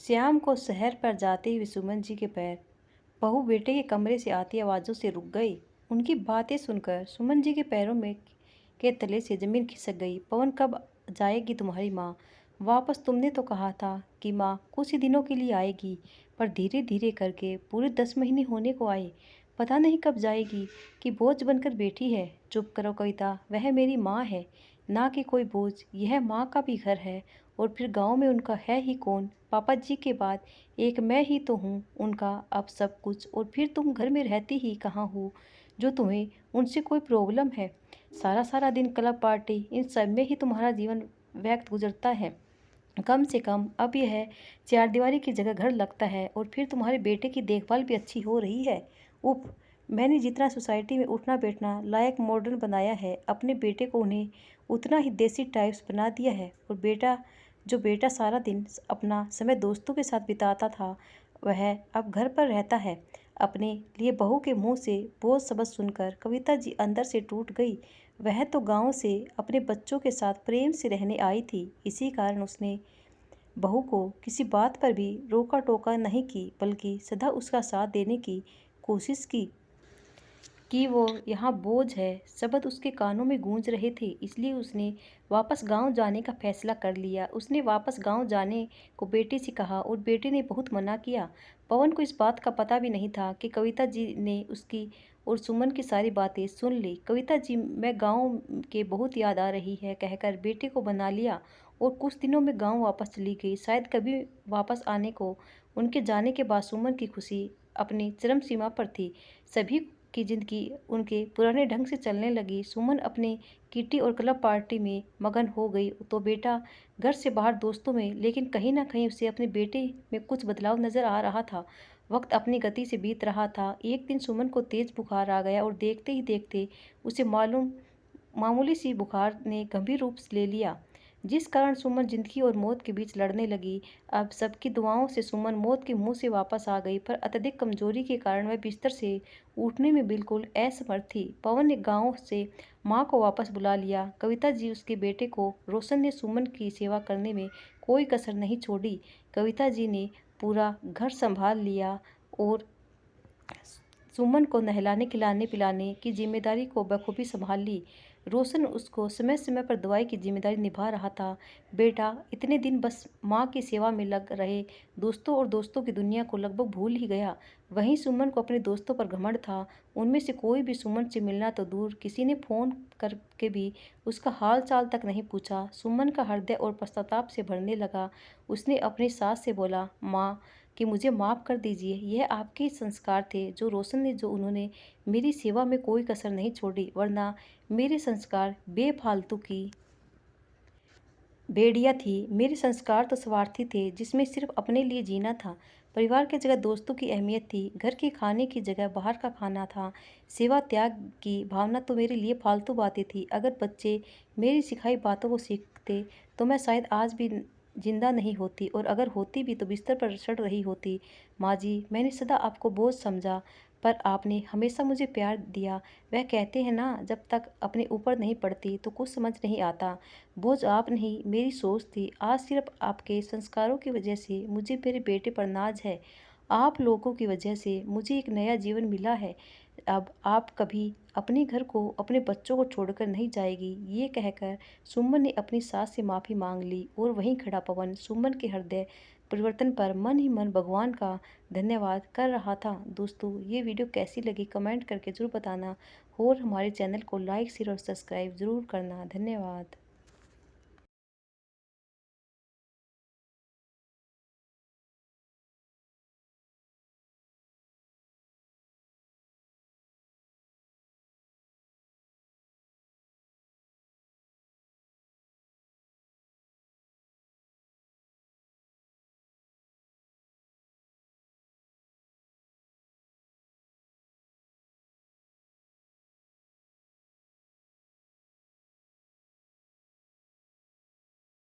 श्याम को शहर पर जाते हुए सुमन जी के पैर बहू बेटे के कमरे से आती आवाज़ों से रुक गई। उनकी बातें सुनकर सुमन जी के पैरों में के तले से जमीन खिसक गई। पवन, कब जाएगी तुम्हारी माँ वापस? तुमने तो कहा था कि माँ कुछ ही दिनों के लिए आएगी, पर धीरे धीरे करके पूरे 10 महीने होने को आए। पता नहीं कब जाएगी कि बोझ बनकर बैठी है। चुप करो कविता, वह मेरी माँ है, ना कि कोई बोझ। यह माँ का भी घर है, और फिर गांव में उनका है ही कौन? पापा जी के बाद एक मैं ही तो हूँ उनका अब सब कुछ। और फिर तुम घर में रहती ही कहाँ हो जो तुम्हें उनसे कोई प्रॉब्लम है? सारा सारा दिन क्लब पार्टी इन सब में ही तुम्हारा जीवन व्यक्त गुजरता है। कम से कम अब यह चारदीवारी की जगह घर लगता है, और फिर तुम्हारे बेटे की देखभाल भी अच्छी हो रही है। उफ, मैंने जितना सोसाइटी में उठना बैठना लायक मॉडर्न बनाया है, अपने बेटे को उन्हें उतना ही देसी टाइप्स बना दिया है। और बेटा सारा दिन अपना समय दोस्तों के साथ बिताता था, वह अब घर पर रहता है। अपने लिए बहू के मुंह से बोझ शब्द सुनकर कविता जी अंदर से टूट गई। वह तो गांव से अपने बच्चों के साथ प्रेम से रहने आई थी, इसी कारण उसने बहू को किसी बात पर भी रोका टोका नहीं की, बल्कि सदा उसका साथ देने की कोशिश की। कि वो यहाँ बोझ है शब्द उसके कानों में गूंज रहे थे, इसलिए उसने वापस गांव जाने का फैसला कर लिया। उसने वापस गांव जाने को बेटे से कहा, और बेटे ने बहुत मना किया। पवन को इस बात का पता भी नहीं था कि कविता जी ने उसकी और सुमन की सारी बातें सुन ली। कविता जी, मैं गांव के बहुत याद आ रही है कहकर बेटे को बना लिया, और कुछ दिनों में गांव वापस चली गई। शायद कभी वापस आने को। उनके जाने के बाद सुमन की खुशी अपनी चरम सीमा पर थी। सभी की जिंदगी उनके पुराने ढंग से चलने लगी। सुमन अपने किटी और क्लब पार्टी में मगन हो गई, तो बेटा घर से बाहर दोस्तों में। लेकिन कहीं ना कहीं उसे अपने बेटे में कुछ बदलाव नजर आ रहा था। वक्त अपनी गति से बीत रहा था। एक दिन सुमन को तेज बुखार आ गया, और देखते ही देखते उसे मामूली सी बुखार ने गंभीर रूप ले लिया, जिस कारण सुमन जिंदगी और मौत के बीच लड़ने लगी। अब सबकी दुआओं से सुमन मौत के मुंह से वापस आ गई, पर अत्यधिक कमजोरी के कारण वह बिस्तर से उठने में बिल्कुल असमर्थ थी। पवन ने गांव से मां को वापस बुला लिया। कविता जी, उसके बेटे को रोशन ने सुमन की सेवा करने में कोई कसर नहीं छोड़ी। कविता जी ने पूरा घर संभाल लिया, और सुमन को नहलाने खिलाने पिलाने की जिम्मेदारी को बखूबी संभाल ली। रोशन उसको समय समय पर दवाई की जिम्मेदारी निभा रहा था। बेटा इतने दिन बस माँ की सेवा में लग रहे दोस्तों और दोस्तों की दुनिया को लगभग भूल ही गया। वहीं सुमन को अपने दोस्तों पर घमंड था। उनमें से कोई भी सुमन से मिलना तो दूर, किसी ने फोन करके भी उसका हाल चाल तक नहीं पूछा। सुमन का हृदय और पश्चाताप से भरने लगा। उसने अपनी सास से बोला, माँ कि मुझे माफ़ कर दीजिए, यह आपके संस्कार थे जो रोशन ने, जो उन्होंने मेरी सेवा में कोई कसर नहीं छोड़ी, वरना मेरे संस्कार बेफालतू की भेड़िया थी। मेरे संस्कार तो स्वार्थी थे, जिसमें सिर्फ अपने लिए जीना था। परिवार की जगह दोस्तों की अहमियत थी, घर के खाने की जगह बाहर का खाना था। सेवा त्याग की भावना तो मेरे लिए फालतू बातें थी। अगर बच्चे मेरी सिखाई बातों को सीखते तो मैं शायद आज भी जिंदा नहीं होती, और अगर होती भी तो बिस्तर पर सड़ रही होती। माँ जी, मैंने सदा आपको बोझ समझा, पर आपने हमेशा मुझे प्यार दिया। वह कहते हैं ना, जब तक अपने ऊपर नहीं पड़ती तो कुछ समझ नहीं आता। बोझ आप नहीं, मेरी सोच थी। आज सिर्फ आपके संस्कारों की वजह से मुझे मेरे बेटे पर नाज है। आप लोगों की वजह से मुझे एक नया जीवन मिला है। अब आप कभी अपने घर को, अपने बच्चों को छोड़कर नहीं जाएगी। ये कहकर सुमन ने अपनी सास से माफ़ी मांग ली, और वहीं खड़ा पवन सुमन के हृदय परिवर्तन पर मन ही मन भगवान का धन्यवाद कर रहा था। दोस्तों, ये वीडियो कैसी लगी कमेंट करके ज़रूर बताना, और हमारे चैनल को लाइक शेयर और सब्सक्राइब ज़रूर करना। धन्यवाद।